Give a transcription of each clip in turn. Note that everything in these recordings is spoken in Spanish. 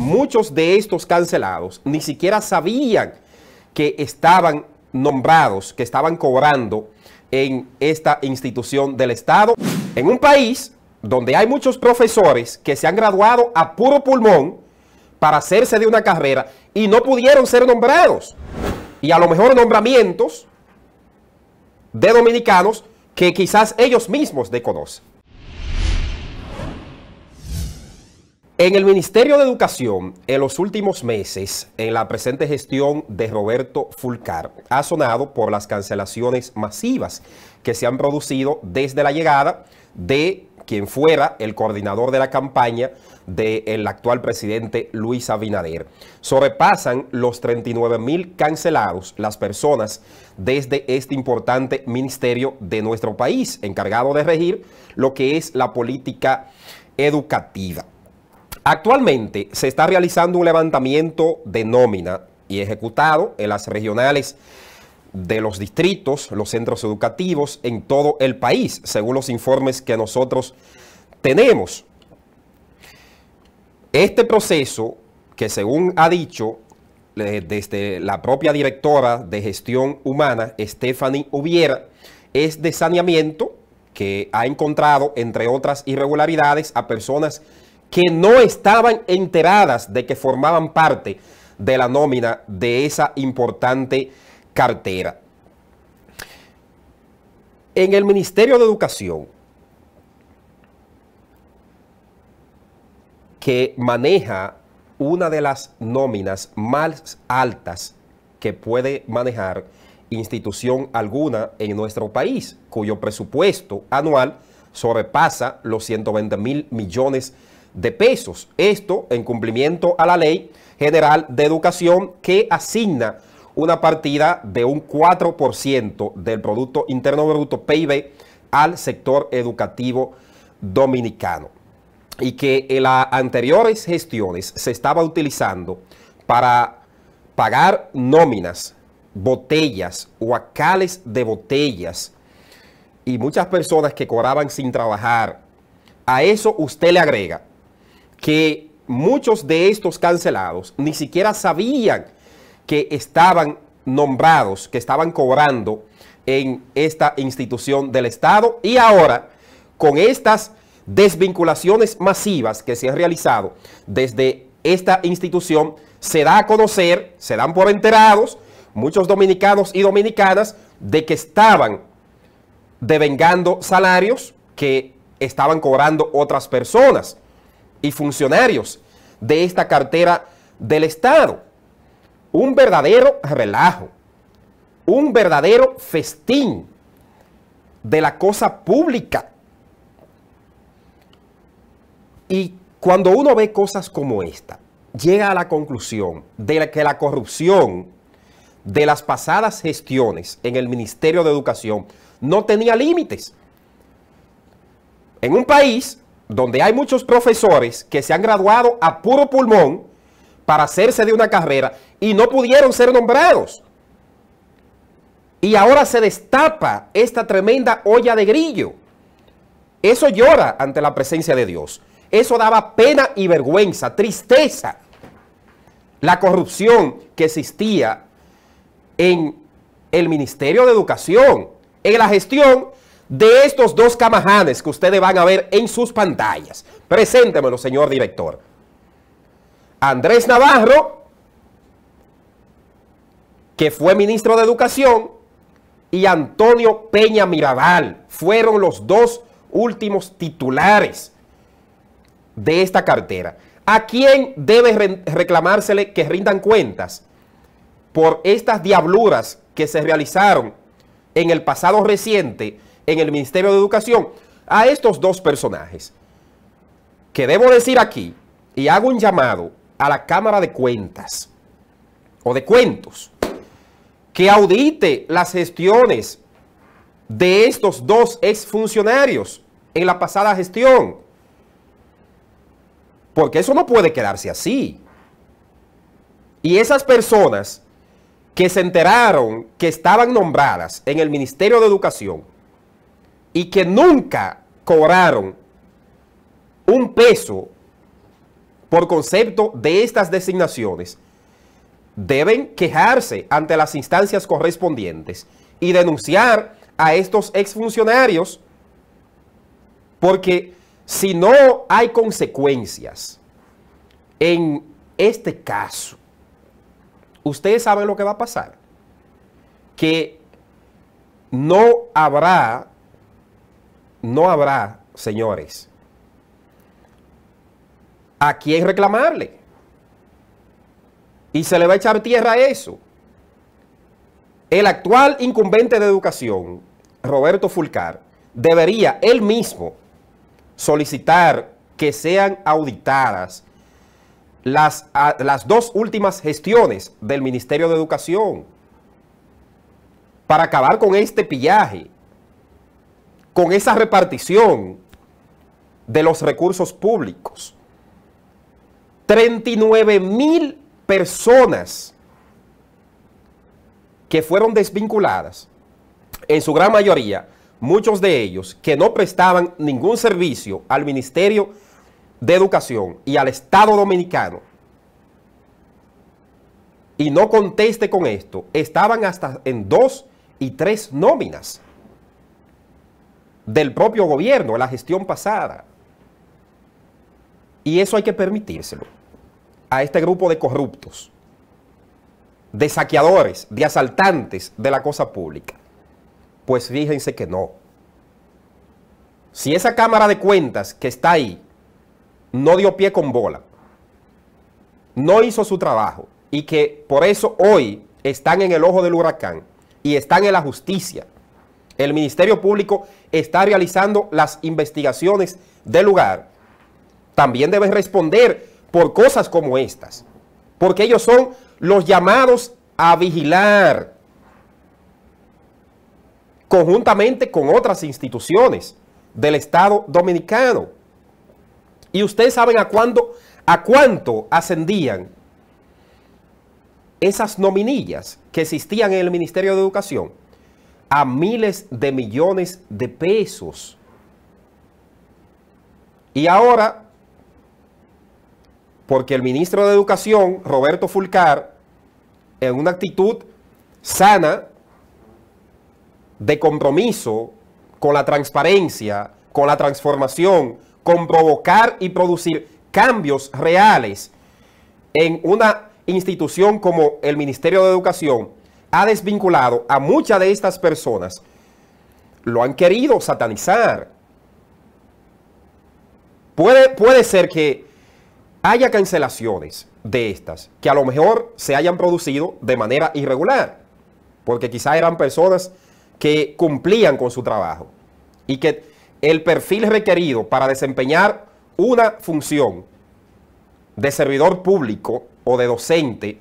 muchos de estos cancelados ni siquiera sabían que estaban nombrados, que estaban cobrando en esta institución del Estado. En un país donde hay muchos profesores que se han graduado a puro pulmón para hacerse de una carrera y no pudieron ser nombrados. Y a lo mejor nombramientos de dominicanos que quizás ellos mismos desconocen. En el Ministerio de Educación, en los últimos meses, en la presente gestión de Roberto Fulcar, ha sonado por las cancelaciones masivas que se han producido desde la llegada de quien fuera el coordinador de la campaña del actual presidente Luis Abinader. Sobrepasan los 39,000 cancelados las personas desde este importante ministerio de nuestro país, encargado de regir lo que es la política educativa. Actualmente se está realizando un levantamiento de nómina y ejecutado en las regionales de los distritos, los centros educativos en todo el país, según los informes que nosotros tenemos. Este proceso, que según ha dicho desde la propia directora de gestión humana, Stephanie Ubiera, es de saneamiento que ha encontrado, entre otras irregularidades, a personas que no estaban enteradas de que formaban parte de la nómina de esa importante cartera. En el Ministerio de Educación, que maneja una de las nóminas más altas que puede manejar institución alguna en nuestro país, cuyo presupuesto anual sobrepasa los 120,000 millones de pesos. Esto en cumplimiento a la Ley General de Educación, que asigna una partida de un 4% del Producto Interno Bruto, PIB, al sector educativo dominicano. Y que en las anteriores gestiones se estaba utilizando para pagar nóminas, botellas, huacales de botellas y muchas personas que cobraban sin trabajar. A eso usted le agrega que muchos de estos cancelados ni siquiera sabían que estaban nombrados, que estaban cobrando en esta institución del Estado, y ahora con estas desvinculaciones masivas que se han realizado desde esta institución, se da a conocer, se dan por enterados muchos dominicanos y dominicanas de que estaban devengando salarios que estaban cobrando otras personas y funcionarios de esta cartera del Estado. Un verdadero relajo, un verdadero festín de la cosa pública. Y cuando uno ve cosas como esta, llega a la conclusión de que la corrupción de las pasadas gestiones en el Ministerio de Educación no tenía límites. En un país donde hay muchos profesores que se han graduado a puro pulmón para hacerse de una carrera y no pudieron ser nombrados. Y ahora se destapa esta tremenda olla de grillo. Eso llora ante la presencia de Dios. Eso daba pena y vergüenza, tristeza. La corrupción que existía en el Ministerio de Educación, en la gestión de estos dos camajanes que ustedes van a ver en sus pantallas. Preséntemelo, señor director. Andrés Navarro, que fue ministro de Educación, y Antonio Peña Mirabal fueron los dos últimos titulares de esta cartera. ¿A quién debe reclamársele que rindan cuentas por estas diabluras que se realizaron en el pasado reciente en el Ministerio de Educación? A estos dos personajes, que debo decir aquí, y hago un llamado a la Cámara de Cuentas o de Cuentos, que audite las gestiones de estos dos exfuncionarios en la pasada gestión, porque eso no puede quedarse así. Y esas personas que se enteraron que estaban nombradas en el Ministerio de Educación y que nunca cobraron un peso por concepto de estas designaciones, deben quejarse ante las instancias correspondientes y denunciar a estos exfuncionarios, porque si no hay consecuencias en este caso, ustedes saben lo que va a pasar, que no habrá, señores, a quién reclamarle. Y se le va a echar tierra a eso. El actual incumbente de educación, Roberto Fulcar, debería él mismo solicitar que sean auditadas las dos últimas gestiones del Ministerio de Educación para acabar con este pillaje, con esa repartición de los recursos públicos. 39,000 personas que fueron desvinculadas, en su gran mayoría, muchos de ellos que no prestaban ningún servicio al Ministerio de Educación y al Estado Dominicano, y no conteste con esto, estaban hasta en 2 y 3 nóminas del propio gobierno, en la gestión pasada. Y eso hay que permitírselo a este grupo de corruptos, de saqueadores, de asaltantes de la cosa pública. Pues fíjense que no. Si esa Cámara de Cuentas que está ahí no dio pie con bola, no hizo su trabajo, y que por eso hoy están en el ojo del huracán y están en la justicia, el Ministerio Público está realizando las investigaciones del lugar, también deben responder por cosas como estas, porque ellos son los llamados a vigilar conjuntamente con otras instituciones del Estado Dominicano. Y ustedes saben a cuánto ascendían esas nominillas que existían en el Ministerio de Educación, a miles de millones de pesos. Y ahora, porque el ministro de Educación, Roberto Fulcar, en una actitud sana, de compromiso con la transparencia, con la transformación, con provocar y producir cambios reales en una institución como el Ministerio de Educación, ha desvinculado a muchas de estas personas. Lo han querido satanizar. Puede ser que haya cancelaciones de estas, que a lo mejor se hayan producido de manera irregular, porque quizás eran personas que cumplían con su trabajo y que el perfil requerido para desempeñar una función de servidor público o de docente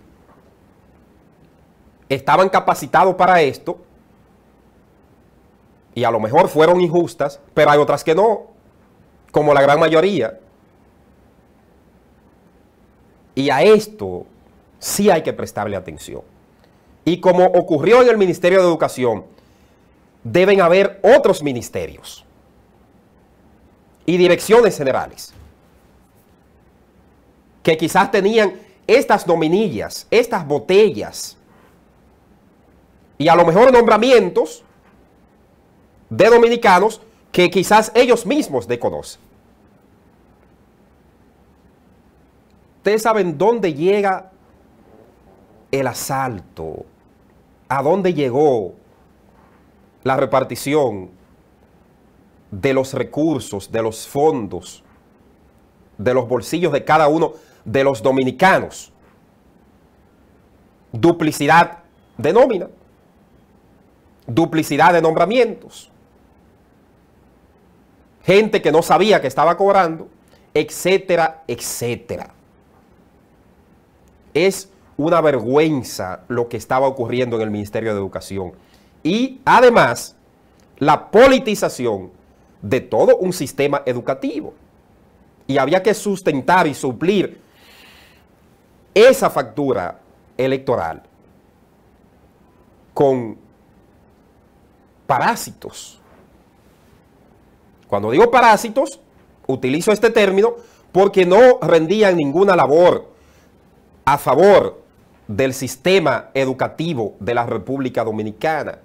estaban capacitados para esto, y a lo mejor fueron injustas, pero hay otras que no, como la gran mayoría. Y a esto sí hay que prestarle atención. Y como ocurrió en el Ministerio de Educación, deben haber otros ministerios y direcciones generales que quizás tenían estas nominillas, estas botellas, y a lo mejor nombramientos de dominicanos que quizás ellos mismos desconocen. Ustedes saben dónde llega el asalto, a dónde llegó la repartición de los recursos, de los fondos, de los bolsillos de cada uno de los dominicanos. Duplicidad de nómina, duplicidad de nombramientos, gente que no sabía que estaba cobrando, etcétera, etcétera. Es una vergüenza lo que estaba ocurriendo en el Ministerio de Educación. Y además, la politización de todo un sistema educativo. Y había que sustentar y suplir esa factura electoral con parásitos. Cuando digo parásitos, utilizo este término porque no rendían ninguna labor a favor del sistema educativo de la República Dominicana.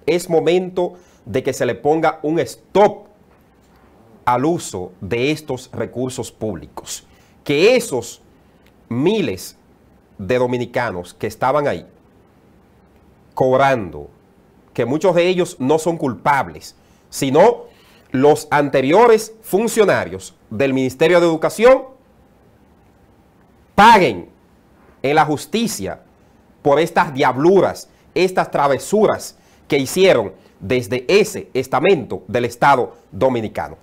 Es momento de que se le ponga un stop al uso de estos recursos públicos. Que esos miles de dominicanos que estaban ahí cobrando, que muchos de ellos no son culpables, sino los anteriores funcionarios del Ministerio de Educación, paguen en la justicia por estas diabluras, estas travesuras que hicieron desde ese estamento del Estado Dominicano.